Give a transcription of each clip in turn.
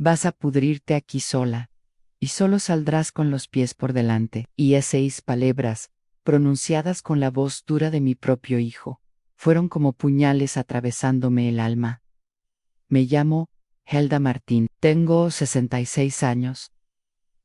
Vas a pudrirte aquí sola, y solo saldrás con los pies por delante. Y esas 6 palabras, pronunciadas con la voz dura de mi propio hijo, fueron como puñales atravesándome el alma. Me llamo Helda Martín, tengo 66 años,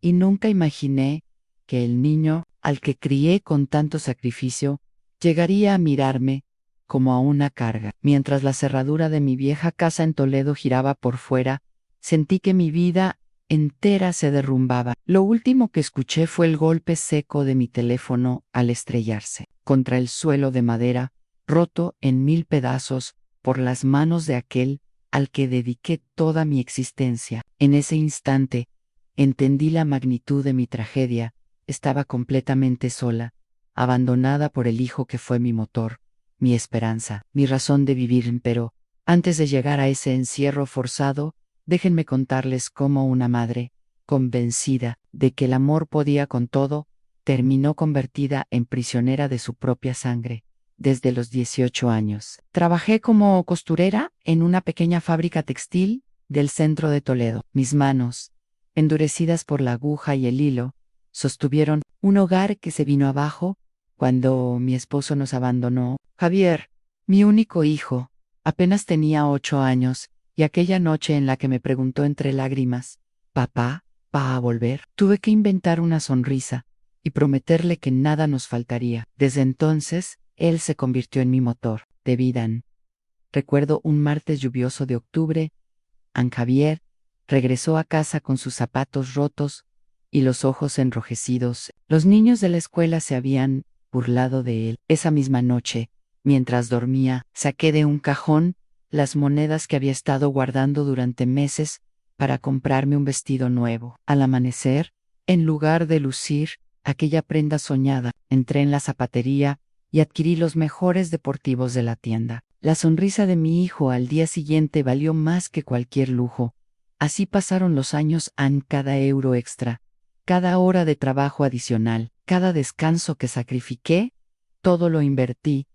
y nunca imaginé que el niño, al que crié con tanto sacrificio, llegaría a mirarme como a una carga. Mientras la cerradura de mi vieja casa en Toledo giraba por fuera, sentí que mi vida entera se derrumbaba. Lo último que escuché fue el golpe seco de mi teléfono al estrellarse contra el suelo de madera, roto en 1000 pedazos por las manos de aquel al que dediqué toda mi existencia. En ese instante, entendí la magnitud de mi tragedia. Estaba completamente sola, abandonada por el hijo que fue mi motor, mi esperanza, mi razón de vivir. Pero, antes de llegar a ese encierro forzado, déjenme contarles cómo una madre, convencida de que el amor podía con todo, terminó convertida en prisionera de su propia sangre. Desde los 18 años. Trabajé como costurera en una pequeña fábrica textil del centro de Toledo. Mis manos, endurecidas por la aguja y el hilo, sostuvieron un hogar que se vino abajo cuando mi esposo nos abandonó. Javier, mi único hijo, apenas tenía 8 años, y aquella noche en la que me preguntó entre lágrimas, «Papá, ¿va a volver?», tuve que inventar una sonrisa y prometerle que nada nos faltaría. Desde entonces, él se convirtió en mi motor de vida. Recuerdo un martes lluvioso de octubre. Javier regresó a casa con sus zapatos rotos y los ojos enrojecidos. Los niños de la escuela se habían burlado de él. Esa misma noche, mientras dormía, saqué de un cajón las monedas que había estado guardando durante meses para comprarme un vestido nuevo. Al amanecer, en lugar de lucir aquella prenda soñada, entré en la zapatería y adquirí los mejores deportivos de la tienda. La sonrisa de mi hijo al día siguiente valió más que cualquier lujo. Así pasaron los años. Cada euro extra, cada hora de trabajo adicional, cada descanso que sacrifiqué, todo lo invertí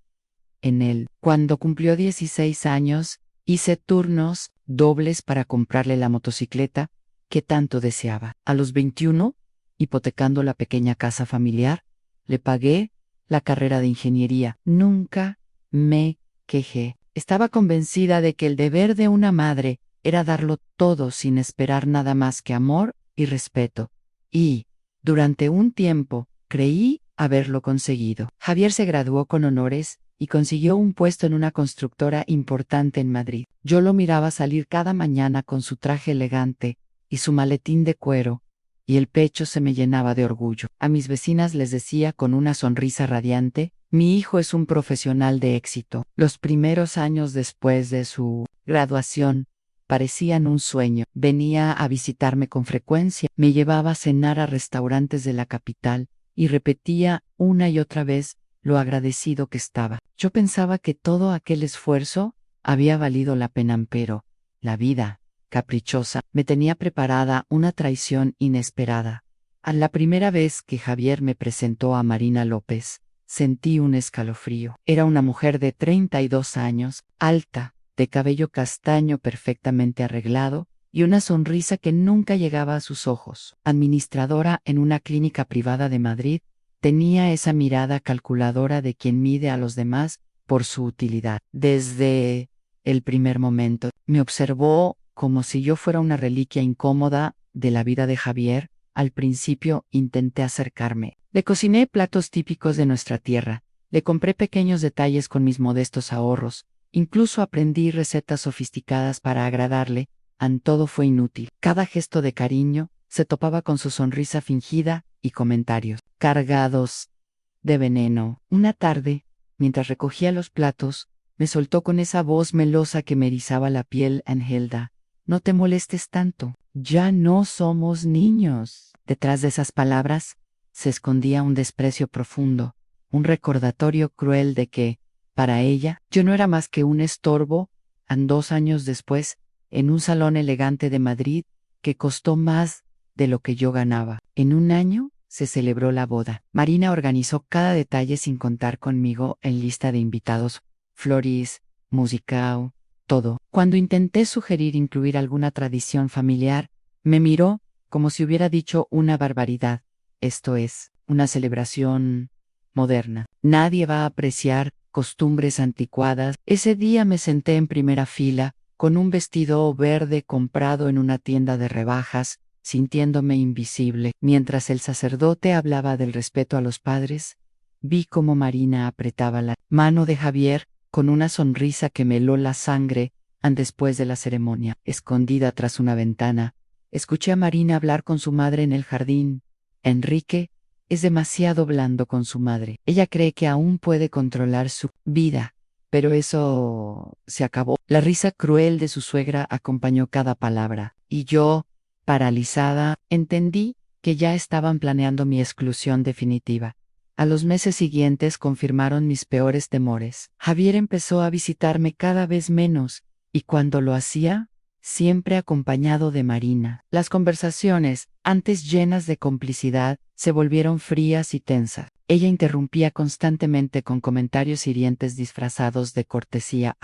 en él. Cuando cumplió 16 años, hice turnos dobles para comprarle la motocicleta que tanto deseaba. A los 21, hipotecando la pequeña casa familiar, le pagué la carrera de ingeniería. Nunca me quejé. Estaba convencida de que el deber de una madre era darlo todo sin esperar nada más que amor y respeto. Y, durante un tiempo, creí haberlo conseguido. Javier se graduó con honores y consiguió un puesto en una constructora importante en Madrid. Yo lo miraba salir cada mañana con su traje elegante y su maletín de cuero, y el pecho se me llenaba de orgullo. A mis vecinas les decía con una sonrisa radiante, «Mi hijo es un profesional de éxito». Los primeros años después de su graduación parecían un sueño. Venía a visitarme con frecuencia, me llevaba a cenar a restaurantes de la capital y repetía una y otra vez lo agradecido que estaba. Yo pensaba que todo aquel esfuerzo había valido la pena, pero la vida, caprichosa, me tenía preparada una traición inesperada. A la primera vez que Javier me presentó a Marina López, sentí un escalofrío. Era una mujer de 32 años, alta, de cabello castaño perfectamente arreglado, y una sonrisa que nunca llegaba a sus ojos. Administradora en una clínica privada de Madrid, tenía esa mirada calculadora de quien mide a los demás por su utilidad. Desde el primer momento, me observó como si yo fuera una reliquia incómoda de la vida de Javier. Al principio intenté acercarme. Le cociné platos típicos de nuestra tierra, le compré pequeños detalles con mis modestos ahorros, incluso aprendí recetas sofisticadas para agradarle. Todo fue inútil. Cada gesto de cariño se topaba con su sonrisa fingida y comentarios cargados de veneno. Una tarde, mientras recogía los platos, me soltó con esa voz melosa que me erizaba la piel: «Helda, no te molestes tanto. Ya no somos niños». Detrás de esas palabras se escondía un desprecio profundo, un recordatorio cruel de que, para ella, yo no era más que un estorbo. 2 años después, en un salón elegante de Madrid, que costó más de lo que yo ganaba. En un año se celebró la boda. Marina organizó cada detalle sin contar conmigo en lista de invitados: flores, musicao, todo. Cuando intenté sugerir incluir alguna tradición familiar, me miró como si hubiera dicho una barbaridad. Esto es, una celebración moderna. Nadie va a apreciar costumbres anticuadas. Ese día me senté en primera fila, con un vestido verde comprado en una tienda de rebajas, sintiéndome invisible. Mientras el sacerdote hablaba del respeto a los padres, vi cómo Marina apretaba la mano de Javier con una sonrisa que me heló la sangre. Después de la ceremonia, escondida tras una ventana, escuché a Marina hablar con su madre en el jardín. Enrique es demasiado blando con su madre. Ella cree que aún puede controlar su vida, pero eso se acabó. La risa cruel de su suegra acompañó cada palabra, y yo, paralizada, entendí que ya estaban planeando mi exclusión definitiva. A los meses siguientes confirmaron mis peores temores. Javier empezó a visitarme cada vez menos, y cuando lo hacía, siempre acompañado de Marina. Las conversaciones, antes llenas de complicidad, se volvieron frías y tensas. Ella interrumpía constantemente con comentarios hirientes disfrazados de cortesía.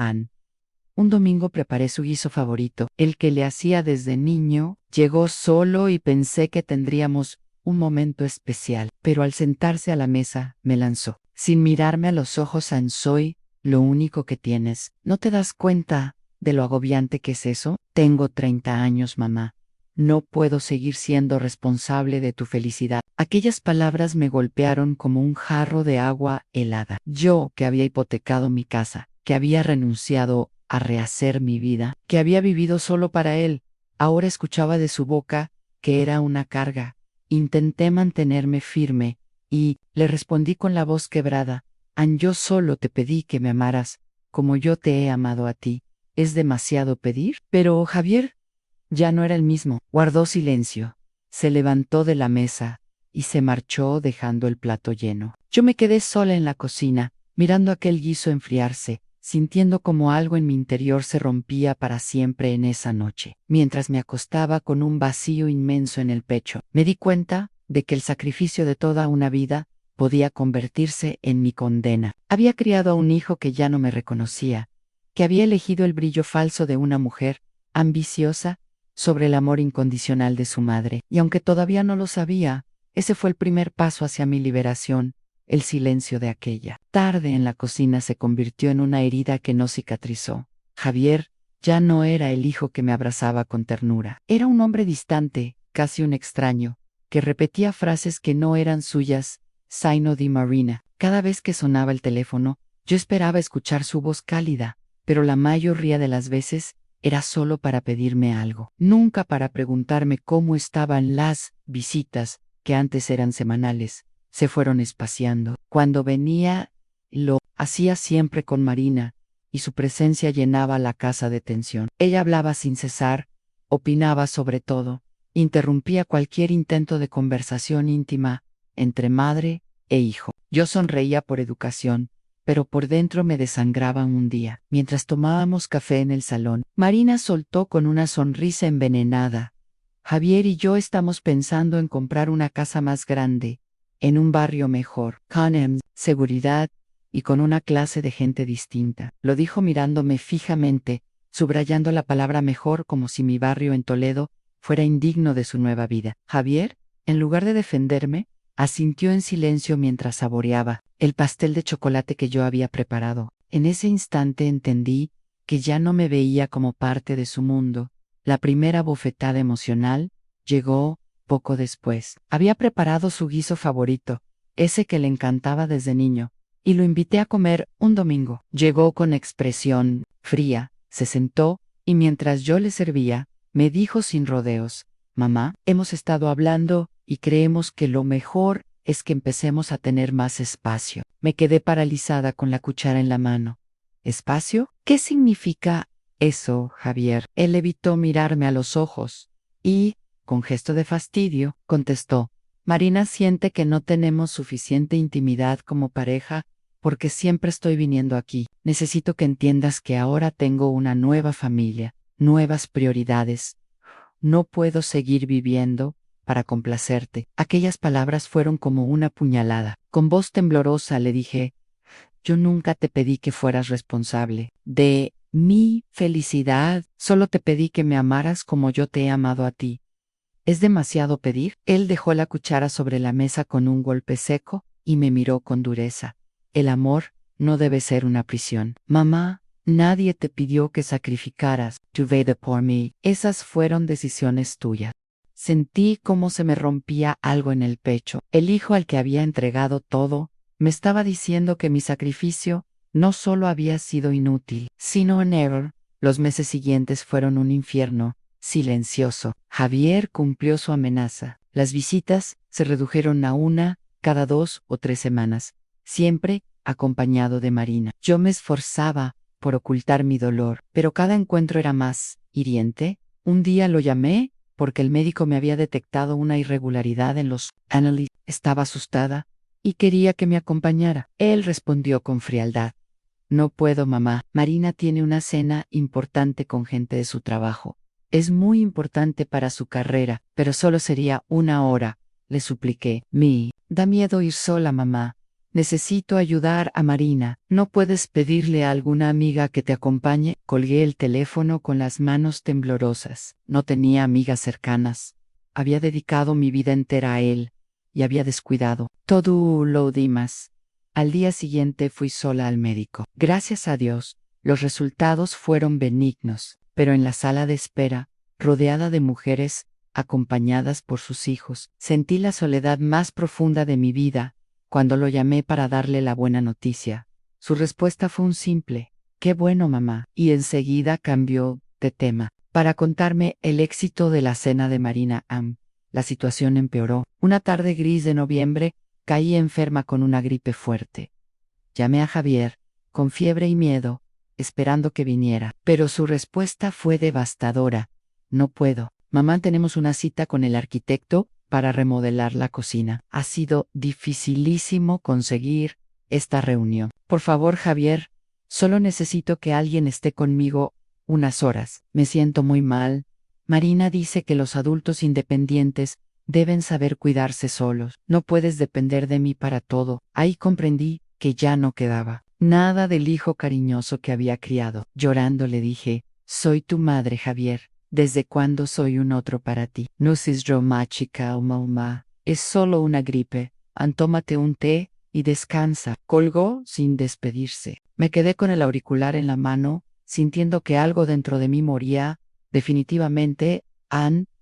Un domingo preparé su guiso favorito, el que le hacía desde niño. Llegó solo y pensé que tendríamos un momento especial, pero al sentarse a la mesa, me lanzó. Sin mirarme a los ojos: soy lo único que tienes. ¿No te das cuenta de lo agobiante que es eso? Tengo 30 años, mamá. No puedo seguir siendo responsable de tu felicidad. Aquellas palabras me golpearon como un jarro de agua helada. Yo, que había hipotecado mi casa, que había renunciado a rehacer mi vida, que había vivido solo para él, ahora escuchaba de su boca que era una carga. Intenté mantenerme firme y le respondí con la voz quebrada: Yo solo te pedí que me amaras como yo te he amado a ti. ¿Es demasiado pedir? Pero Javier ya no era el mismo. Guardó silencio, se levantó de la mesa y se marchó dejando el plato lleno. Yo me quedé sola en la cocina, mirando aquel guiso enfriarse, sintiendo como algo en mi interior se rompía para siempre en esa noche. Mientras me acostaba con un vacío inmenso en el pecho, me di cuenta de que el sacrificio de toda una vida podía convertirse en mi condena. Había criado a un hijo que ya no me reconocía, que había elegido el brillo falso de una mujer ambiciosa sobre el amor incondicional de su madre. Y aunque todavía no lo sabía, ese fue el primer paso hacia mi liberación. El silencio de aquella tarde en la cocina se convirtió en una herida que no cicatrizó. Javier ya no era el hijo que me abrazaba con ternura. Era un hombre distante, casi un extraño, que repetía frases que no eran suyas. Zaino di Marina. Cada vez que sonaba el teléfono, yo esperaba escuchar su voz cálida, pero la mayoría de las veces era solo para pedirme algo, nunca para preguntarme cómo estaban. Las visitas, que antes eran semanales, se fueron espaciando. Cuando venía, lo hacía siempre con Marina, y su presencia llenaba la casa de tensión. Ella hablaba sin cesar, opinaba sobre todo, interrumpía cualquier intento de conversación íntima entre madre e hijo. Yo sonreía por educación, pero por dentro me desangraban. Un día, mientras tomábamos café en el salón, Marina soltó con una sonrisa envenenada: Javier y yo estamos pensando en comprar una casa más grande, en un barrio mejor, con seguridad y con una clase de gente distinta. Lo dijo mirándome fijamente, subrayando la palabra mejor, como si mi barrio en Toledo fuera indigno de su nueva vida. Javier, en lugar de defenderme, asintió en silencio mientras saboreaba el pastel de chocolate que yo había preparado. En ese instante entendí que ya no me veía como parte de su mundo. La primera bofetada emocional llegó poco después. Había preparado su guiso favorito, ese que le encantaba desde niño, y lo invité a comer un domingo. Llegó con expresión fría, se sentó, y mientras yo le servía, me dijo sin rodeos: Mamá, hemos estado hablando y creemos que lo mejor es que empecemos a tener más espacio. Me quedé paralizada con la cuchara en la mano. ¿Espacio? ¿Qué significa eso, Javier? Él evitó mirarme a los ojos y, con gesto de fastidio, contestó: Marina siente que no tenemos suficiente intimidad como pareja porque siempre estoy viniendo aquí. Necesito que entiendas que ahora tengo una nueva familia, nuevas prioridades. No puedo seguir viviendo para complacerte. Aquellas palabras fueron como una puñalada. Con voz temblorosa le dije: Yo nunca te pedí que fueras responsable de Mi felicidad. Solo te pedí que me amaras como yo te he amado a ti. ¿Es demasiado pedir? Él dejó la cuchara sobre la mesa con un golpe seco y me miró con dureza. El amor no debe ser una prisión. Mamá, nadie te pidió que sacrificaras tu vida por mí. Esas fueron decisiones tuyas. Sentí cómo se me rompía algo en el pecho. El hijo al que había entregado todo me estaba diciendo que mi sacrificio no solo había sido inútil, sino en error. Los meses siguientes fueron un infierno silencioso. Javier cumplió su amenaza. Las visitas se redujeron a una cada 2 o 3 semanas, siempre acompañado de Marina. Yo me esforzaba por ocultar mi dolor, pero cada encuentro era más hiriente. Un día lo llamé porque el médico me había detectado una irregularidad en los análisis. Estaba asustada y quería que me acompañara. Él respondió con frialdad. No puedo, mamá. Marina tiene una cena importante con gente de su trabajo. Es muy importante para su carrera, pero solo sería 1 hora, le supliqué. Da miedo ir sola, mamá. Necesito ayudar a Marina. ¿No puedes pedirle a alguna amiga que te acompañe? Colgué el teléfono con las manos temblorosas. No tenía amigas cercanas. Había dedicado mi vida entera a él y había descuidado todo lo demás. Al día siguiente fui sola al médico. Gracias a Dios, los resultados fueron benignos, pero en la sala de espera, rodeada de mujeres acompañadas por sus hijos, sentí la soledad más profunda de mi vida. Cuando lo llamé para darle la buena noticia, su respuesta fue un simple, «Qué bueno, mamá», y enseguida cambió de tema, para contarme el éxito de la cena de Marina Am. La situación empeoró. Una tarde gris de noviembre, caí enferma con una gripe fuerte. Llamé a Javier, con fiebre y miedo, esperando que viniera, pero su respuesta fue devastadora. No puedo. Mamá, tenemos una cita con el arquitecto para remodelar la cocina. Ha sido dificilísimo conseguir esta reunión. Por favor, Javier, solo necesito que alguien esté conmigo unas horas. Me siento muy mal. Marina dice que los adultos independientes deben saber cuidarse solos. No puedes depender de mí para todo. Ahí comprendí que ya no quedaba nada del hijo cariñoso que había criado. Llorando le dije, soy tu madre, Javier. ¿Desde cuándo soy un otro para ti? No seas dramática, mamá. Es solo una gripe. Tómate un té y descansa. Colgó sin despedirse. Me quedé con el auricular en la mano, sintiendo que algo dentro de mí moría. Definitivamente,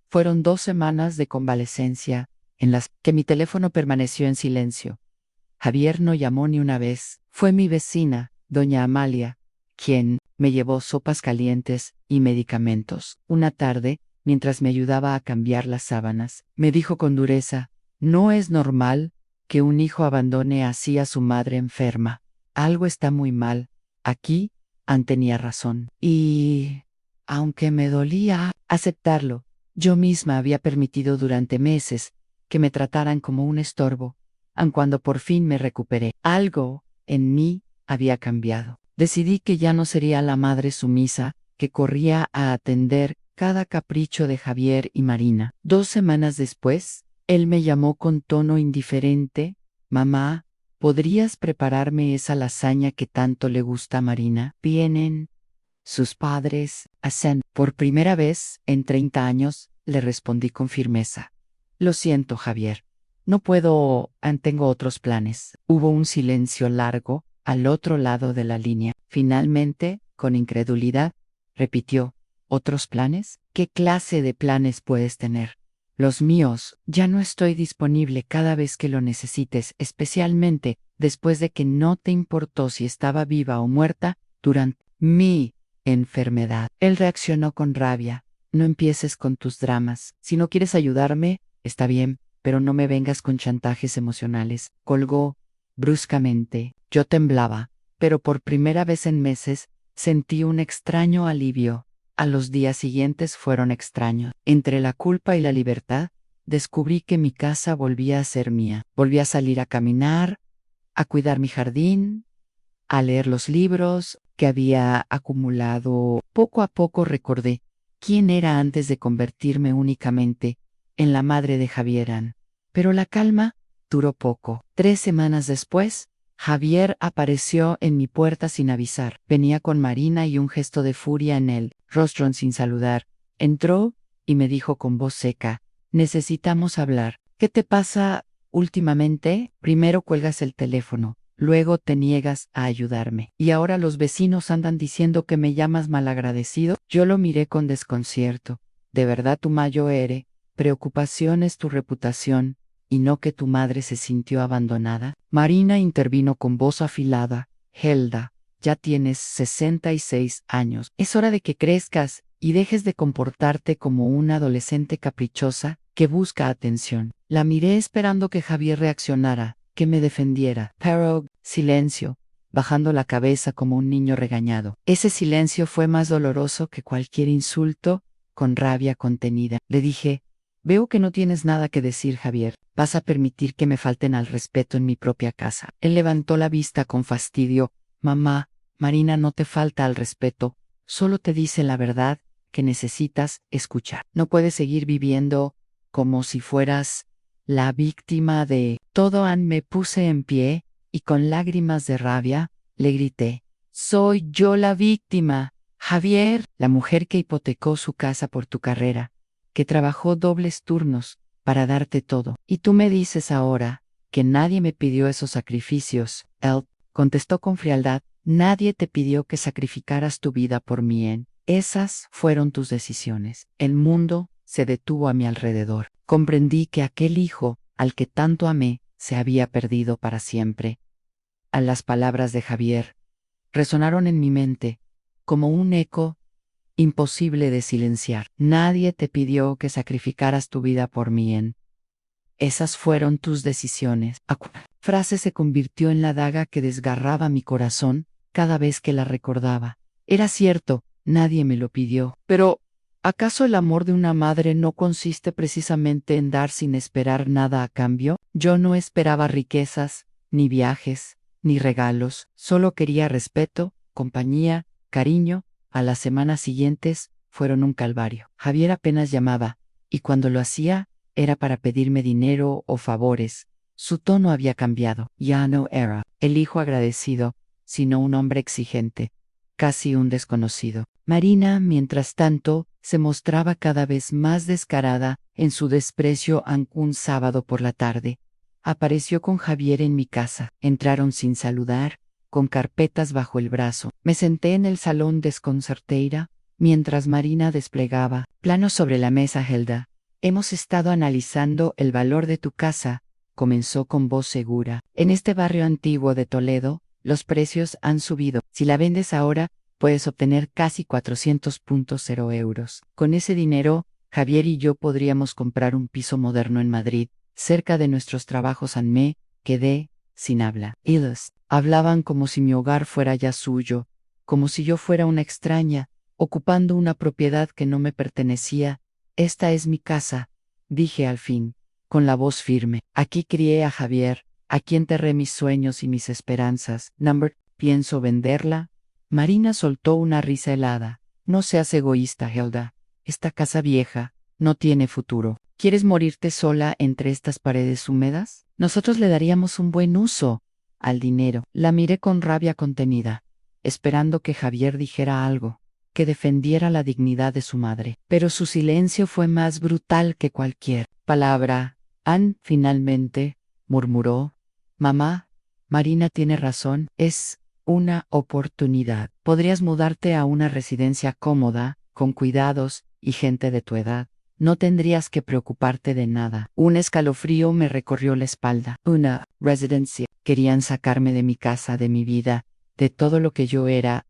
fueron 2 semanas de convalecencia, en las que mi teléfono permaneció en silencio. Javier no llamó ni una vez. Fue mi vecina, doña Amalia, quien me llevó sopas calientes y medicamentos. Una tarde, mientras me ayudaba a cambiar las sábanas, me dijo con dureza, no es normal que un hijo abandone así a su madre enferma. Algo está muy mal. Aquí, Ann tenía razón. Y, aunque me dolía aceptarlo, yo misma había permitido durante meses que me trataran como un estorbo. Aun cuando por fin me recuperé, algo en mí había cambiado. Decidí que ya no sería la madre sumisa que corría a atender cada capricho de Javier y Marina. 2 semanas después, él me llamó con tono indiferente. Mamá, ¿podrías prepararme esa lasaña que tanto le gusta a Marina? Vienen sus padres a cenar. Por primera vez en 30 años, le respondí con firmeza. Lo siento, Javier. No puedo, tengo otros planes. Hubo un silencio largo al otro lado de la línea. Finalmente, con incredulidad, repitió, ¿otros planes? ¿Qué clase de planes puedes tener? Los míos. Ya no estoy disponible cada vez que lo necesites, especialmente después de que no te importó si estaba viva o muerta durante mi enfermedad. Él reaccionó con rabia. No empieces con tus dramas. Si no quieres ayudarme, está bien, pero no me vengas con chantajes emocionales. Colgó bruscamente. Yo temblaba, pero por primera vez en meses sentí un extraño alivio. A los días siguientes fueron extraños. Entre la culpa y la libertad, descubrí que mi casa volvía a ser mía. Volví a salir a caminar, a cuidar mi jardín, a leer los libros que había acumulado. Poco a poco recordé quién era antes de convertirme únicamente en la madre de Javieran. Pero la calma duró poco. 3 semanas después, Javier apareció en mi puerta sin avisar. Venía con Marina y un gesto de furia en el rostro sin saludar. Entró y me dijo con voz seca: necesitamos hablar. ¿Qué te pasa últimamente? Primero cuelgas el teléfono, luego te niegas a ayudarme. Y ahora los vecinos andan diciendo que me llamas malagradecido. Yo lo miré con desconcierto. ¿De verdad tu mayor preocupación es tu reputación, y no que tu madre se sintió abandonada? Marina intervino con voz afilada: Helda, ya tienes 66 años. Es hora de que crezcas y dejes de comportarte como una adolescente caprichosa que busca atención. La miré esperando que Javier reaccionara, que me defendiera. Pero, silencio, bajando la cabeza como un niño regañado. Ese silencio fue más doloroso que cualquier insulto. Con rabia contenida, le dije: veo que no tienes nada que decir, Javier. ¿Vas a permitir que me falten al respeto en mi propia casa? Él levantó la vista con fastidio. Mamá, Marina no te falta al respeto, solo te dice la verdad que necesitas escuchar. No puedes seguir viviendo como si fueras la víctima de todo. Me puse en pie y con lágrimas de rabia le grité: soy yo la víctima, Javier, la mujer que hipotecó su casa por tu carrera, que trabajó dobles turnos para darte todo. Y tú me dices ahora que nadie me pidió esos sacrificios. Él contestó con frialdad: nadie te pidió que sacrificaras tu vida por mí. Esas fueron tus decisiones. El mundo se detuvo a mi alrededor. Comprendí que aquel hijo, al que tanto amé, se había perdido para siempre. A las palabras de Javier resonaron en mi mente como un eco imposible de silenciar. Nadie te pidió que sacrificaras tu vida por mí. Esas fueron tus decisiones. Frase se convirtió en la daga que desgarraba mi corazón cada vez que la recordaba. Era cierto, nadie me lo pidió. Pero, ¿acaso el amor de una madre no consiste precisamente en dar sin esperar nada a cambio? Yo no esperaba riquezas, ni viajes, ni regalos. Solo quería respeto, compañía, cariño. A las semanas siguientes fueron un calvario. Javier apenas llamaba, y cuando lo hacía, era para pedirme dinero o favores. Su tono había cambiado. Ya no era el hijo agradecido, sino un hombre exigente, casi un desconocido. Marina, mientras tanto, se mostraba cada vez más descarada en su desprecio. Un sábado por la tarde, apareció con Javier en mi casa. Entraron sin saludar, con carpetas bajo el brazo. Me senté en el salón desconcertada, mientras Marina desplegaba planos sobre la mesa. Helda, hemos estado analizando el valor de tu casa, comenzó con voz segura. En este barrio antiguo de Toledo, los precios han subido. Si la vendes ahora, puedes obtener casi 400.0 euros. Con ese dinero, Javier y yo podríamos comprar un piso moderno en Madrid, cerca de nuestros trabajos. Me quedé sin habla. Ellos hablaban como si mi hogar fuera ya suyo, como si yo fuera una extraña, ocupando una propiedad que no me pertenecía. Esta es mi casa, dije al fin, con la voz firme. Aquí crié a Javier, aquí enterré mis sueños y mis esperanzas. ¿Pienso venderla? Marina soltó una risa helada. No seas egoísta, Helda. Esta casa vieja no tiene futuro. ¿Quieres morirte sola entre estas paredes húmedas? Nosotros le daríamos un buen uso al dinero. La miré con rabia contenida, esperando que Javier dijera algo, que defendiera la dignidad de su madre. Pero su silencio fue más brutal que cualquier palabra. Finalmente, murmuró: mamá, Marina tiene razón, es una oportunidad. Podrías mudarte a una residencia cómoda, con cuidados y gente de tu edad. No tendrías que preocuparte de nada. Un escalofrío me recorrió la espalda. Una residencia. Querían sacarme de mi casa, de mi vida, de todo lo que yo era.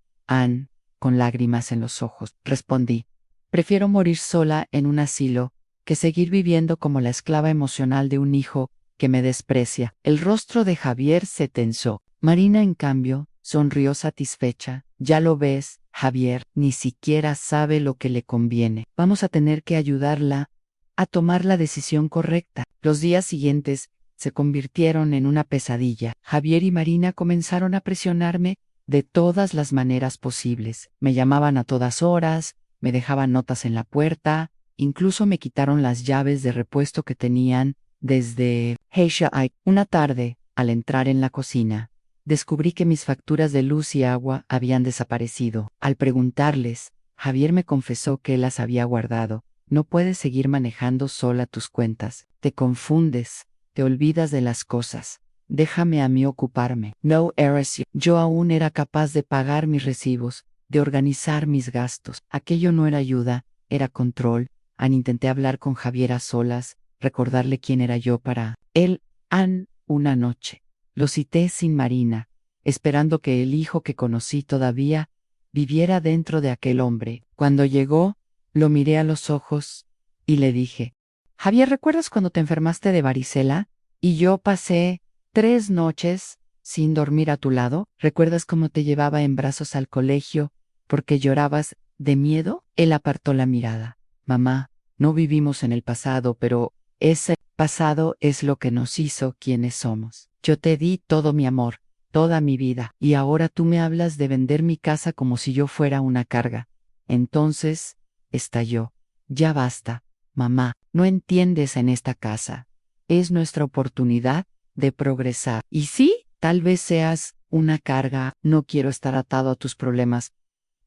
Con lágrimas en los ojos, respondí: prefiero morir sola en un asilo, que seguir viviendo como la esclava emocional de un hijo que me desprecia. El rostro de Javier se tensó. Marina, en cambio, sonrió satisfecha. Ya lo ves, Javier, ni siquiera sabe lo que le conviene. Vamos a tener que ayudarla a tomar la decisión correcta. Los días siguientes se convirtieron en una pesadilla. Javier y Marina comenzaron a presionarme de todas las maneras posibles. Me llamaban a todas horas, me dejaban notas en la puerta, incluso me quitaron las llaves de repuesto que tenían desde Heisha. Una tarde, al entrar en la cocina, descubrí que mis facturas de luz y agua habían desaparecido. Al preguntarles, Javier me confesó que él las había guardado. No puedes seguir manejando sola tus cuentas. Te confundes, te olvidas de las cosas. Déjame a mí ocuparme. No eres you. Yo aún era capaz de pagar mis recibos, de organizar mis gastos. Aquello no era ayuda, era control. Intenté hablar con Javier a solas, recordarle quién era yo para él. Una noche. Lo cité sin Marina, esperando que el hijo que conocí todavía viviera dentro de aquel hombre. Cuando llegó, lo miré a los ojos y le dije: Javier, ¿recuerdas cuando te enfermaste de varicela? Y yo pasé 3 noches sin dormir a tu lado. ¿Recuerdas cómo te llevaba en brazos al colegio porque llorabas de miedo? Él apartó la mirada. Mamá, no vivimos en el pasado, pero ese pasado es lo que nos hizo quienes somos. Yo te di todo mi amor, toda mi vida, y ahora tú me hablas de vender mi casa como si yo fuera una carga. Entonces, estalló. Ya basta, mamá, no entiendes en esta casa. Es nuestra oportunidad de progresar. Y sí, tal vez seas una carga, no quiero estar atado a tus problemas.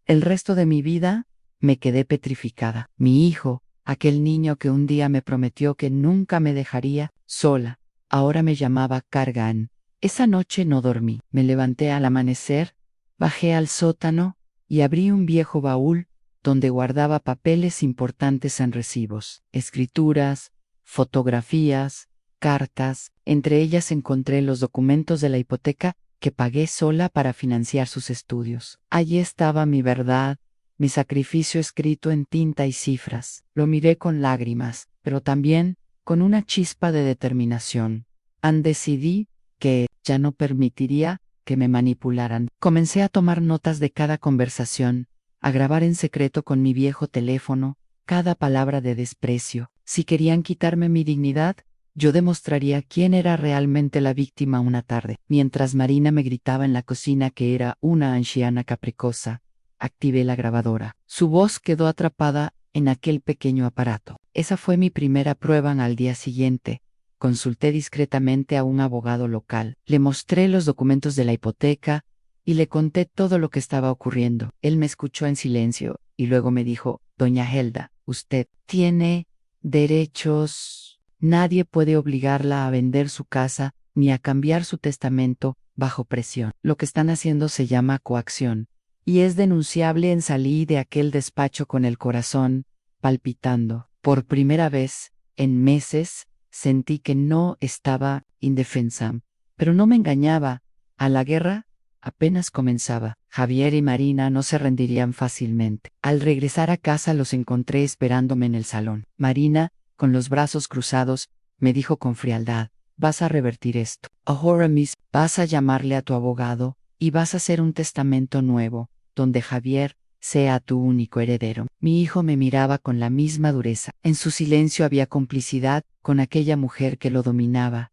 El resto de mi vida, me quedé petrificada. Mi hijo, aquel niño que un día me prometió que nunca me dejaría sola, ahora me llamaba Kargan. Esa noche no dormí. Me levanté al amanecer, bajé al sótano y abrí un viejo baúl donde guardaba papeles importantes en recibos, escrituras, fotografías, cartas. Entre ellas encontré los documentos de la hipoteca que pagué sola para financiar sus estudios. Allí estaba mi verdad, mi sacrificio escrito en tinta y cifras. Lo miré con lágrimas, pero también con una chispa de determinación. Decidí que ya no permitiría que me manipularan. Comencé a tomar notas de cada conversación, a grabar en secreto con mi viejo teléfono cada palabra de desprecio. Si querían quitarme mi dignidad, yo demostraría quién era realmente la víctima una tarde. Mientras Marina me gritaba en la cocina que era una anciana caprichosa, activé la grabadora. Su voz quedó atrapada en aquel pequeño aparato. Esa fue mi primera prueba. Al día siguiente, consulté discretamente a un abogado local. Le mostré los documentos de la hipoteca y le conté todo lo que estaba ocurriendo. Él me escuchó en silencio y luego me dijo: Doña Helda, usted tiene derechos. Nadie puede obligarla a vender su casa ni a cambiar su testamento bajo presión. Lo que están haciendo se llama coacción y es denunciable. Salí de aquel despacho con el corazón palpitando. Por primera vez en meses sentí que no estaba indefensa, pero no me engañaba. A la guerra apenas comenzaba. Javier y Marina no se rendirían fácilmente. Al regresar a casa los encontré esperándome en el salón. Marina, con los brazos cruzados, me dijo con frialdad: vas a revertir esto. Ahora mismo vas a llamarle a tu abogado y vas a hacer un testamento nuevo, donde Javier sea tu único heredero. Mi hijo me miraba con la misma dureza. En su silencio había complicidad con aquella mujer que lo dominaba.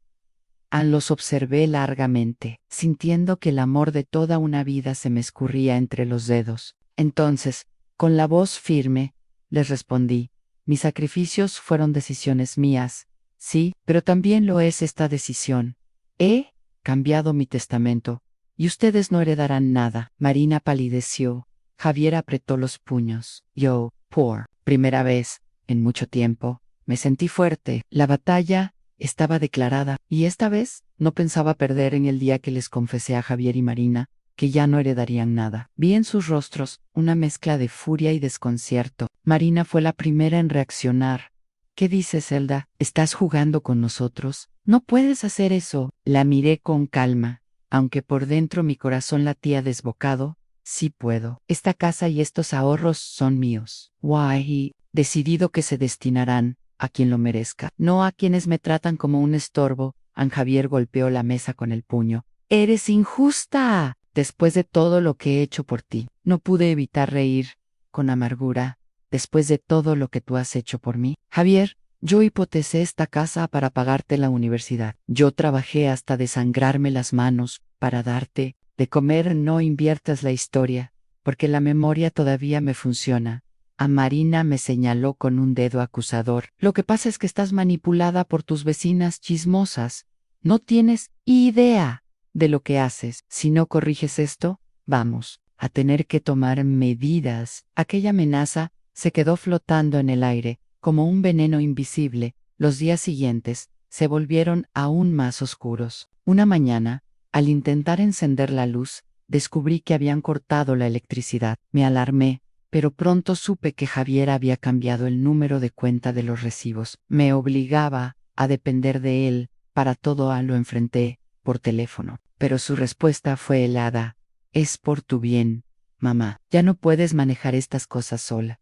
Los observé largamente, sintiendo que el amor de toda una vida se me escurría entre los dedos. Entonces, con la voz firme, les respondí: mis sacrificios fueron decisiones mías, sí, pero también lo es esta decisión. He cambiado mi testamento, y ustedes no heredarán nada. Marina palideció. Javier apretó los puños. Yo, por primera vez, en mucho tiempo, me sentí fuerte. La batalla estaba declarada, y esta vez no pensaba perder. En el día que les confesé a Javier y Marina que ya no heredarían nada, vi en sus rostros una mezcla de furia y desconcierto. Marina fue la primera en reaccionar. ¿Qué dices, Helda? ¿Estás jugando con nosotros? No puedes hacer eso. La miré con calma, aunque por dentro mi corazón latía desbocado. Sí puedo. Esta casa y estos ahorros son míos. Y decidido que se destinarán a quien lo merezca, no a quienes me tratan como un estorbo. Javier golpeó la mesa con el puño. ¡Eres injusta! Después de todo lo que he hecho por ti. No pude evitar reír con amargura. Después de todo lo que tú has hecho por mí. Javier, yo hipotecé esta casa para pagarte la universidad. Yo trabajé hasta desangrarme las manos para darte de comer. No inviertas la historia, porque la memoria todavía me funciona. Marina me señaló con un dedo acusador. Lo que pasa es que estás manipulada por tus vecinas chismosas. No tienes idea de lo que haces. Si no corriges esto, vamos a tener que tomar medidas. Aquella amenaza se quedó flotando en el aire, como un veneno invisible. Los días siguientes se volvieron aún más oscuros. Una mañana, al intentar encender la luz, descubrí que habían cortado la electricidad. Me alarmé, pero pronto supe que Javier había cambiado el número de cuenta de los recibos. Me obligaba a depender de él para todo. Lo enfrenté por teléfono, pero su respuesta fue helada. Es por tu bien, mamá. Ya no puedes manejar estas cosas sola.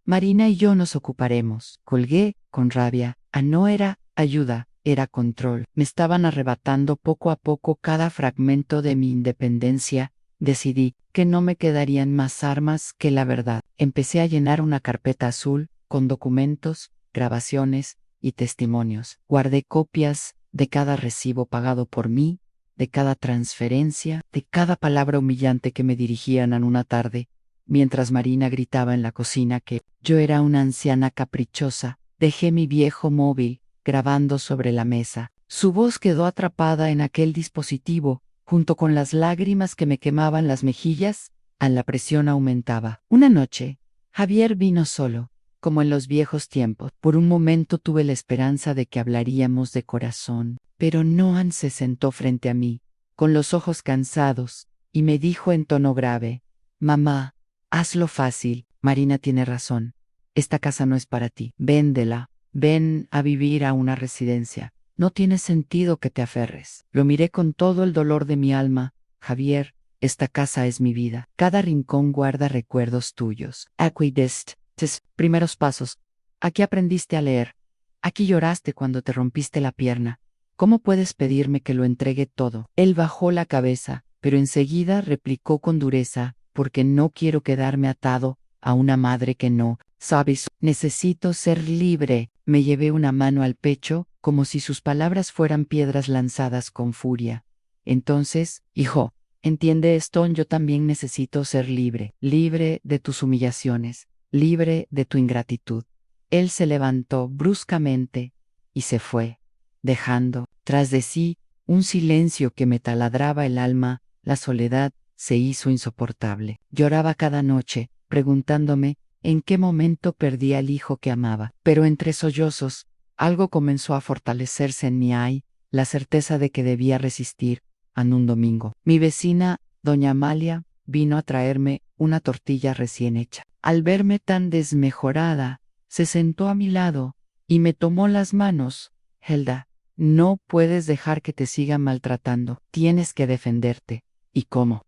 Marina y yo nos ocuparemos. Colgué con rabia. No era ayuda, era control. Me estaban arrebatando poco a poco cada fragmento de mi independencia. Decidí que no me quedarían más armas que la verdad. Empecé a llenar una carpeta azul con documentos, grabaciones y testimonios. Guardé copias de cada recibo pagado por mí, de cada transferencia, de cada palabra humillante que me dirigían en una tarde, mientras Marina gritaba en la cocina que yo era una anciana caprichosa. Dejé mi viejo móvil grabando sobre la mesa. Su voz quedó atrapada en aquel dispositivo, junto con las lágrimas que me quemaban las mejillas. La presión aumentaba. Una noche, Javier vino solo, como en los viejos tiempos. Por un momento tuve la esperanza de que hablaríamos de corazón, pero Noan se sentó frente a mí, con los ojos cansados, y me dijo en tono grave: «Mamá, hazlo fácil. Marina tiene razón. Esta casa no es para ti. Véndela. Ven a vivir a una residencia. No tiene sentido que te aferres». Lo miré con todo el dolor de mi alma. «Javier, esta casa es mi vida. Cada rincón guarda recuerdos tuyos. Aquí diste tus primeros pasos. Aquí aprendiste a leer. Aquí lloraste cuando te rompiste la pierna. ¿Cómo puedes pedirme que lo entregue todo?». Él bajó la cabeza, pero enseguida replicó con dureza: «Porque no quiero quedarme atado a una madre que no, sabes, necesito ser libre». Me llevé una mano al pecho, como si sus palabras fueran piedras lanzadas con furia. «Entonces, hijo, entiende esto, yo también necesito ser libre, libre de tus humillaciones, libre de tu ingratitud». Él se levantó bruscamente y se fue, dejando tras de sí un silencio que me taladraba el alma. La soledad se hizo insoportable. Lloraba cada noche, preguntándome en qué momento perdí al hijo que amaba. Pero entre sollozos, algo comenzó a fortalecerse en mí. La certeza de que debía resistir. Un domingo, mi vecina, doña Amalia, vino a traerme una tortilla recién hecha. Al verme tan desmejorada, se sentó a mi lado y me tomó las manos. «Helda, no puedes dejar que te sigan maltratando. Tienes que defenderte». «¿Y cómo?».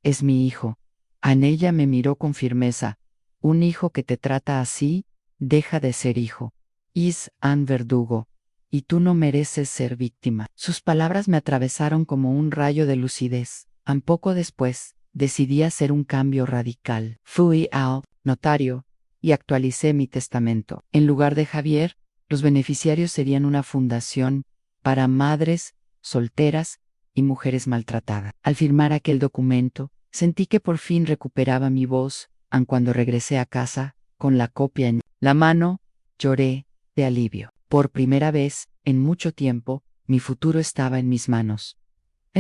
«Es mi hijo». Ella me miró con firmeza. «Un hijo que te trata así, deja de ser hijo. Es un verdugo. Y tú no mereces ser víctima». Sus palabras me atravesaron como un rayo de lucidez. Poco después, decidí hacer un cambio radical. Fui al notario y actualicé mi testamento. En lugar de Javier, los beneficiarios serían una fundación para madres solteras y mujeres maltratadas. Al firmar aquel documento, sentí que por fin recuperaba mi voz. Cuando regresé a casa, con la copia en la mano, lloré de alivio. Por primera vez, en mucho tiempo, mi futuro estaba en mis manos.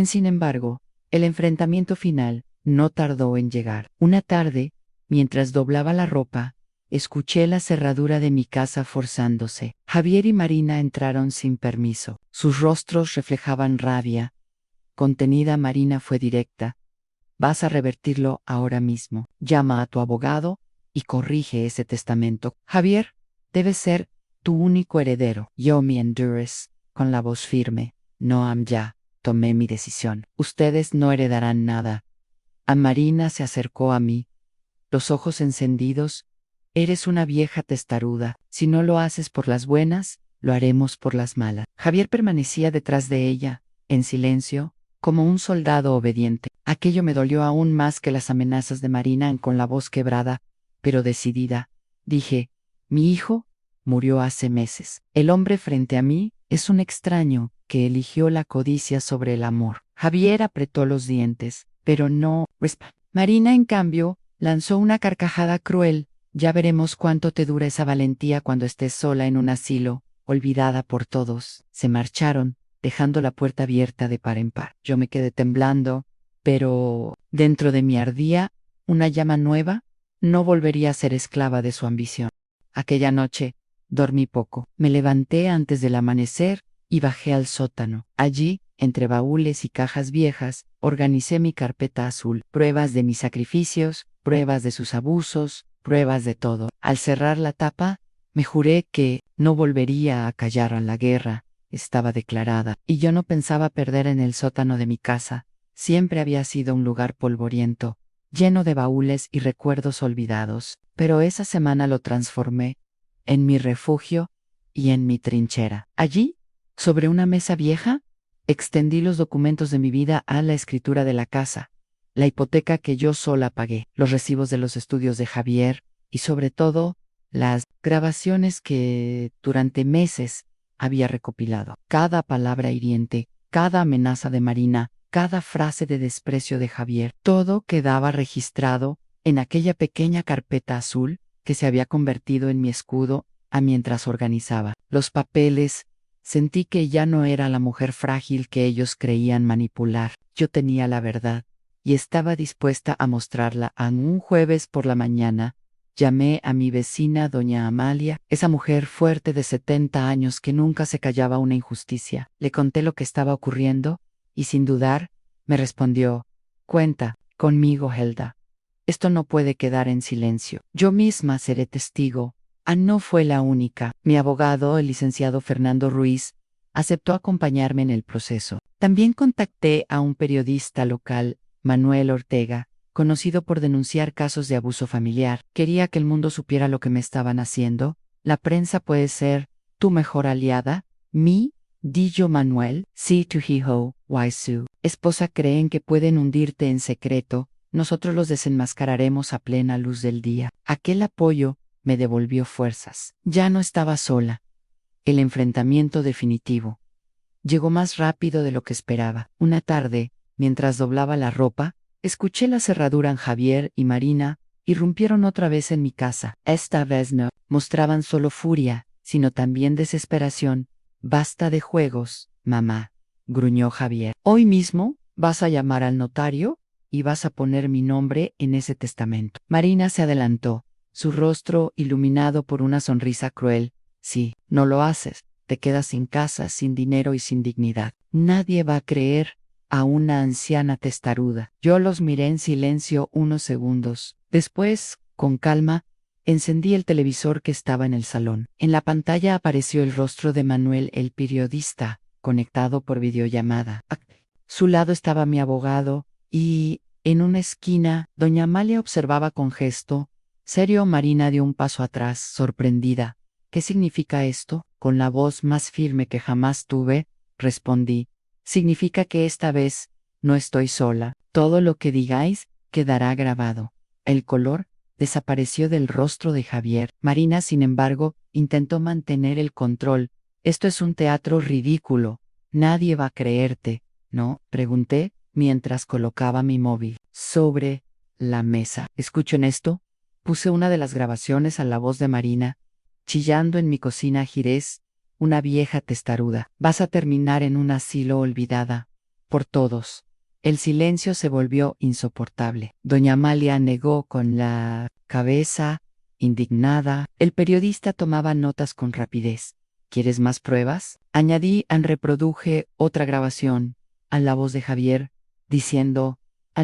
Sin embargo, el enfrentamiento final no tardó en llegar. Una tarde, mientras doblaba la ropa, escuché la cerradura de mi casa forzándose. Javier y Marina entraron sin permiso. Sus rostros reflejaban rabia. Contenida, Marina fue directa: «Vas a revertirlo ahora mismo. Llama a tu abogado y corrige ese testamento. Javier debe ser tu único heredero». Yo me endurez, con la voz firme: «No, ya tomé mi decisión. Ustedes no heredarán nada». Marina se acercó a mí, los ojos encendidos: «Eres una vieja testaruda. Si no lo haces por las buenas, lo haremos por las malas». Javier permanecía detrás de ella, en silencio, como un soldado obediente. Aquello me dolió aún más que las amenazas de Marina. Con la voz quebrada, pero decidida, dije: «Mi hijo murió hace meses. El hombre frente a mí es un extraño que eligió la codicia sobre el amor». Javier apretó los dientes, pero no respondió. Marina, en cambio, lanzó una carcajada cruel: «Ya veremos cuánto te dura esa valentía cuando estés sola en un asilo, olvidada por todos». Se marcharon, dejando la puerta abierta de par en par. Yo me quedé temblando, pero dentro de mí ardía una llama nueva. No volvería a ser esclava de su ambición. Aquella noche dormí poco. Me levanté antes del amanecer y bajé al sótano. Allí, entre baúles y cajas viejas, organicé mi carpeta azul. Pruebas de mis sacrificios, pruebas de sus abusos, pruebas de todo. Al cerrar la tapa, me juré que no volvería a callar a la guerra. Estaba declarada, y yo no pensaba perder en el sótano de mi casa. Siempre había sido un lugar polvoriento, lleno de baúles y recuerdos olvidados, pero esa semana lo transformé en mi refugio y en mi trinchera. Allí, sobre una mesa vieja, extendí los documentos de mi vida a la escritura de la casa, la hipoteca que yo sola pagué, los recibos de los estudios de Javier y sobre todo las grabaciones que durante meses había recopilado. Cada palabra hiriente, cada amenaza de Marina, cada frase de desprecio de Javier, todo quedaba registrado en aquella pequeña carpeta azul que se había convertido en mi escudo mientras organizaba los papeles. Sentí que ya no era la mujer frágil que ellos creían manipular. Yo tenía la verdad y estaba dispuesta a mostrarla. Un jueves por la mañana, llamé a mi vecina doña Amalia, esa mujer fuerte de 70 años que nunca se callaba una injusticia. Le conté lo que estaba ocurriendo y sin dudar, me respondió: «Cuenta conmigo, Helda. Esto no puede quedar en silencio. Yo misma seré testigo». No fue la única. Mi abogado, el licenciado Fernando Ruiz, aceptó acompañarme en el proceso. También contacté a un periodista local, Manuel Ortega, conocido por denunciar casos de abuso familiar. Quería que el mundo supiera lo que me estaban haciendo. La prensa puede ser tu mejor aliada. Mi, Dillo Manuel, si tu hijo, Waisu, esposa creen que pueden hundirte en secreto, nosotros los desenmascararemos a plena luz del día. Aquel apoyo me devolvió fuerzas. Ya no estaba sola. El enfrentamiento definitivo llegó más rápido de lo que esperaba. Una tarde, mientras doblaba la ropa, escuché la cerradura en Javier y Marina irrumpieron otra vez en mi casa. Esta vez no mostraban solo furia, sino también desesperación. «Basta de juegos, mamá», gruñó Javier. «Hoy mismo vas a llamar al notario y vas a poner mi nombre en ese testamento». Marina se adelantó, su rostro iluminado por una sonrisa cruel. «Si no lo haces, te quedas sin casa, sin dinero y sin dignidad. Nadie va a creer a una anciana testaruda». Yo los miré en silencio unos segundos. Después, con calma, encendí el televisor que estaba en el salón. En la pantalla apareció el rostro de Manuel, el periodista, conectado por videollamada. A su lado estaba mi abogado y, en una esquina, doña Amalia observaba con gesto serio. Marina dio un paso atrás, sorprendida. «¿Qué significa esto?». Con la voz más firme que jamás tuve, respondí: «Significa que esta vez no estoy sola. Todo lo que digáis quedará grabado». El color desapareció del rostro de Javier. Marina, sin embargo, intentó mantener el control. «Esto es un teatro ridículo. Nadie va a creerte, ¿no?», pregunté mientras colocaba mi móvil sobre la mesa. «¿Escuchan esto?». Puse una de las grabaciones a la voz de Marina, chillando en mi cocina Jerez, una vieja testaruda. «Vas a terminar en un asilo olvidada por todos». El silencio se volvió insoportable. Doña Amalia negó con la cabeza, indignada. El periodista tomaba notas con rapidez. «¿Quieres más pruebas?». Añadí, reproduje otra grabación, a la voz de Javier, diciendo: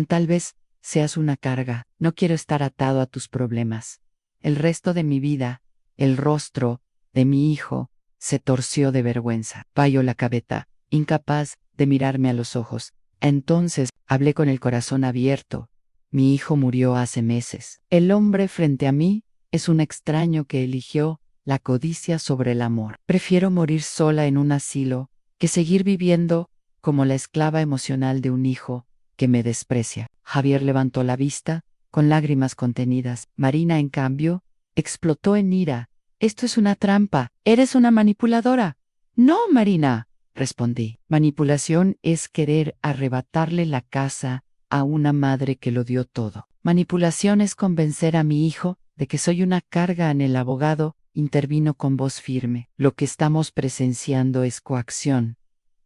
«Tal vez seas una carga. No quiero estar atado a tus problemas». El resto de mi vida, el rostro de mi hijo, se torció de vergüenza. Bajó la cabeza, incapaz de mirarme a los ojos. Entonces, hablé con el corazón abierto. «Mi hijo murió hace meses. El hombre frente a mí es un extraño que eligió la codicia sobre el amor. Prefiero morir sola en un asilo que seguir viviendo como la esclava emocional de un hijo que me desprecia». Javier levantó la vista, con lágrimas contenidas. Marina, en cambio, explotó en ira. «Esto es una trampa. Eres una manipuladora». «No, Marina», respondí. «Manipulación es querer arrebatarle la casa a una madre que lo dio todo. Manipulación es convencer a mi hijo de que soy una carga». En el abogado intervino con voz firme. «Lo que estamos presenciando es coacción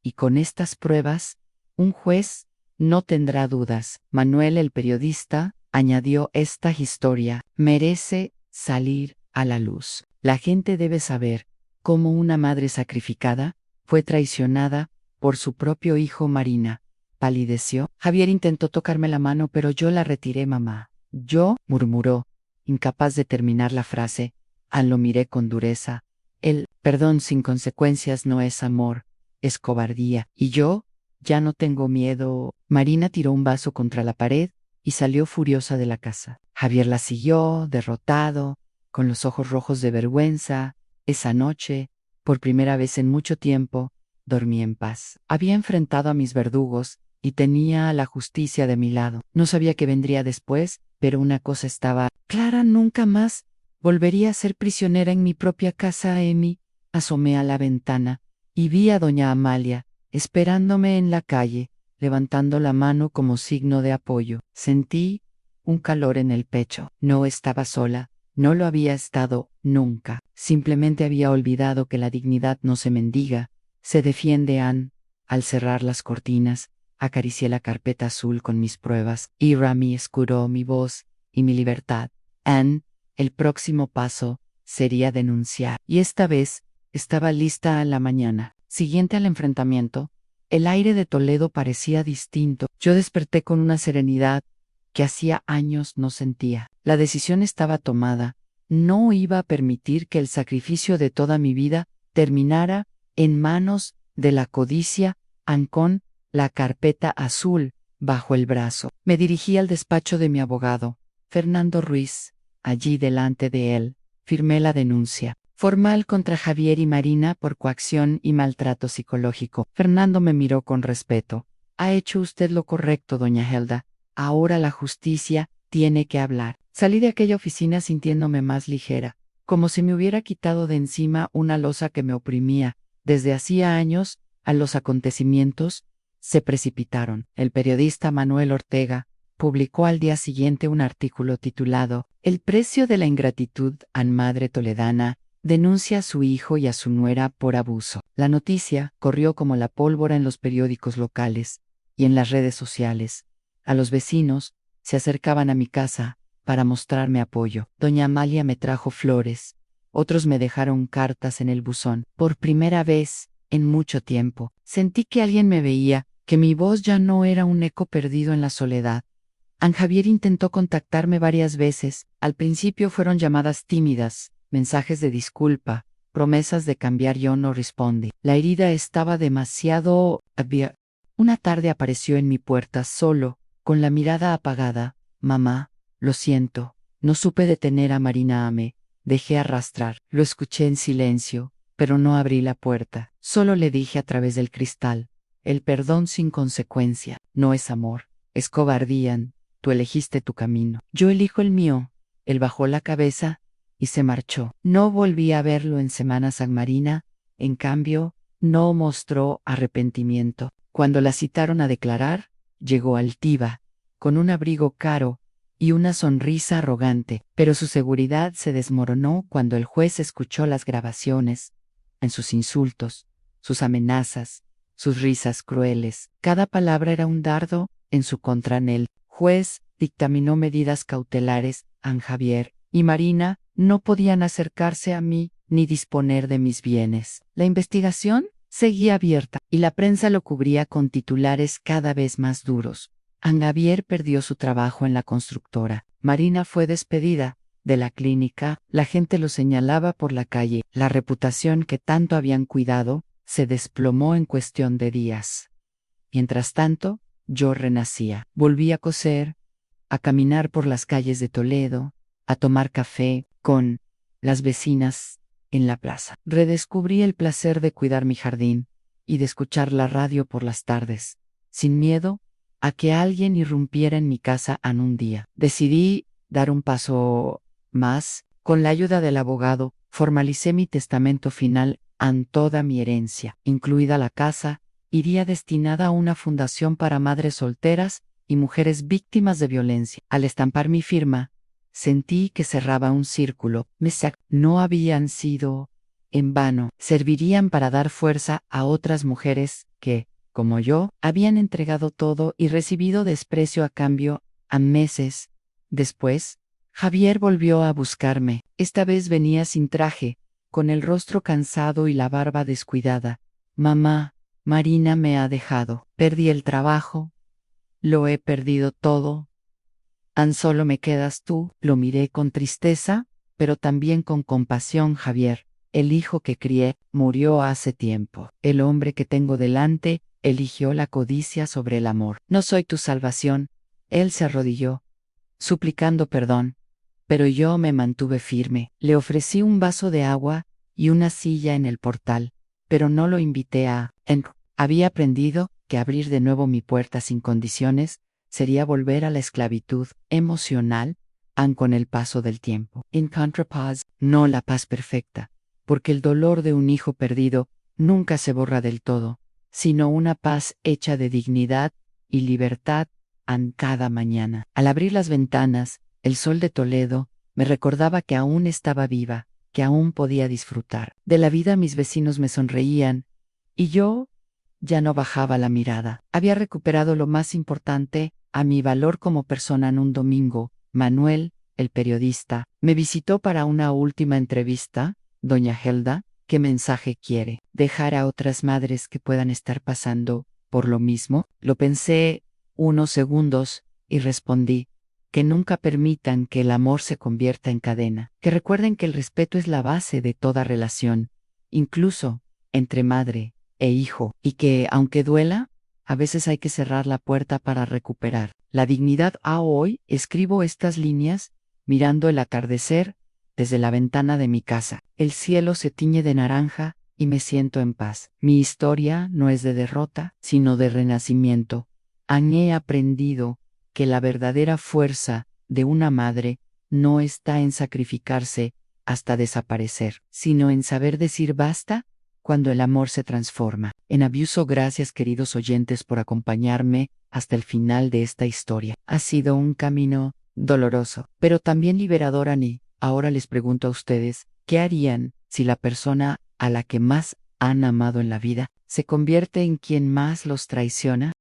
y con estas pruebas, un juez no tendrá dudas. Manuel el periodista añadió: esta historia merece salir a la luz. La gente debe saber cómo una madre sacrificada fue traicionada por su propio hijo. Marina palideció. Javier intentó tocarme la mano, pero yo la retiré. Mamá. Yo, murmuró, incapaz de terminar la frase. Lo miré con dureza. El perdón sin consecuencias no es amor, es cobardía. Y yo ya no tengo miedo. Marina tiró un vaso contra la pared y salió furiosa de la casa. Javier la siguió, derrotado, con los ojos rojos de vergüenza. Esa noche, por primera vez en mucho tiempo, dormí en paz. Había enfrentado a mis verdugos y tenía a la justicia de mi lado. No sabía qué vendría después, pero una cosa estaba clara: nunca más volvería a ser prisionera en mi propia casa. Emi, asomé a la ventana y vi a doña Amalia esperándome en la calle, levantando la mano como signo de apoyo. Sentí un calor en el pecho. No estaba sola, no lo había estado nunca. Simplemente había olvidado que la dignidad no se mendiga, se defiende. Al cerrar las cortinas, acaricié la carpeta azul con mis pruebas, y Rami escuró mi voz y mi libertad. El próximo paso sería denunciar. Y esta vez estaba lista. A la mañana siguiente al enfrentamiento, el aire de Toledo parecía distinto. Yo desperté con una serenidad que hacía años no sentía. La decisión estaba tomada. No iba a permitir que el sacrificio de toda mi vida terminara en manos de la codicia. Con la carpeta azul bajo el brazo, me dirigí al despacho de mi abogado, Fernando Ruiz. Allí delante de él, firmé la denuncia formal contra Javier y Marina por coacción y maltrato psicológico. Fernando me miró con respeto. Ha hecho usted lo correcto, doña Helda. Ahora la justicia tiene que hablar. Salí de aquella oficina sintiéndome más ligera, como si me hubiera quitado de encima una losa que me oprimía. Desde hacía años, a los acontecimientos se precipitaron. El periodista Manuel Ortega publicó al día siguiente un artículo titulado "El precio de la ingratitud". Madre toledana denuncia a su hijo y a su nuera por abuso. La noticia corrió como la pólvora en los periódicos locales y en las redes sociales. A los vecinos se acercaban a mi casa para mostrarme apoyo. Doña Amalia me trajo flores. Otros me dejaron cartas en el buzón. Por primera vez en mucho tiempo, sentí que alguien me veía, que mi voz ya no era un eco perdido en la soledad. Javier intentó contactarme varias veces. Al principio fueron llamadas tímidas, mensajes de disculpa, promesas de cambiar. Yo no respondí. La herida estaba demasiado abierta. Una tarde apareció en mi puerta solo, con la mirada apagada. Mamá, lo siento, no supe detener a Marina. Me dejé arrastrar. Lo escuché en silencio, pero no abrí la puerta. Solo le dije a través del cristal: el perdón sin consecuencia no es amor, es cobardía. Tú elegiste tu camino. Yo elijo el mío. Él bajó la cabeza y se marchó. No volví a verlo en semanas. Marina, en cambio, no mostró arrepentimiento. Cuando la citaron a declarar, llegó altiva, con un abrigo caro y una sonrisa arrogante, pero su seguridad se desmoronó cuando el juez escuchó las grabaciones, en sus insultos, sus amenazas, sus risas crueles. Cada palabra era un dardo en su contra. El juez dictaminó medidas cautelares. Javier y Marina no podían acercarse a mí ni disponer de mis bienes. La investigación seguía abierta y la prensa lo cubría con titulares cada vez más duros. Javier perdió su trabajo en la constructora. Marina fue despedida de la clínica. La gente lo señalaba por la calle. La reputación que tanto habían cuidado se desplomó en cuestión de días. Mientras tanto, yo renacía. Volví a coser, a caminar por las calles de Toledo, a tomar café con las vecinas en la plaza. Redescubrí el placer de cuidar mi jardín y de escuchar la radio por las tardes, sin miedo a que alguien irrumpiera en mi casa. Un día decidí dar un paso más. Con la ayuda del abogado, formalicé mi testamento final. Toda mi herencia, incluida la casa, iría destinada a una fundación para madres solteras y mujeres víctimas de violencia. Al estampar mi firma, sentí que cerraba un círculo. No habían sido en vano, servirían para dar fuerza a otras mujeres que, como yo, habían entregado todo y recibido desprecio a cambio. A meses después, Javier volvió a buscarme. Esta vez venía sin traje, con el rostro cansado y la barba descuidada. Mamá, Marina me ha dejado. Perdí el trabajo. Lo he perdido todo. Tan solo me quedas tú. Lo miré con tristeza, pero también con compasión. Javier, el hijo que crié, murió hace tiempo. El hombre que tengo delante eligió la codicia sobre el amor. No soy tu salvación. Él se arrodilló, suplicando perdón, pero yo me mantuve firme. Le ofrecí un vaso de agua y una silla en el portal, pero no lo invité a Había aprendido que abrir de nuevo mi puerta sin condiciones sería volver a la esclavitud emocional, con el paso del tiempo. Encontré paz, no la paz perfecta, porque el dolor de un hijo perdido nunca se borra del todo, sino una paz hecha de dignidad y libertad cada mañana. Al abrir las ventanas, el sol de Toledo me recordaba que aún estaba viva, que aún podía disfrutar. De la vida mis vecinos me sonreían, y yo ya no bajaba la mirada. Había recuperado lo más importante, a mi valor como persona. En un domingo, Manuel, el periodista, me visitó para una última entrevista. Doña Helda, ¿qué mensaje quiere dejar a otras madres que puedan estar pasando por lo mismo? Lo pensé unos segundos y respondí: que nunca permitan que el amor se convierta en cadena, que recuerden que el respeto es la base de toda relación, incluso entre madre e hijo, y que, aunque duela, a veces hay que cerrar la puerta para recuperar la dignidad. Hoy escribo estas líneas mirando el atardecer desde la ventana de mi casa. El cielo se tiñe de naranja y me siento en paz. Mi historia no es de derrota, sino de renacimiento. He aprendido que la verdadera fuerza de una madre no está en sacrificarse hasta desaparecer, sino en saber decir basta cuando el amor se transforma en abuso. Gracias, queridos oyentes, por acompañarme hasta el final de esta historia. Ha sido un camino doloroso, pero también liberador. Ahora les pregunto a ustedes, ¿qué harían si la persona a la que más han amado en la vida se convierte en quien más los traiciona?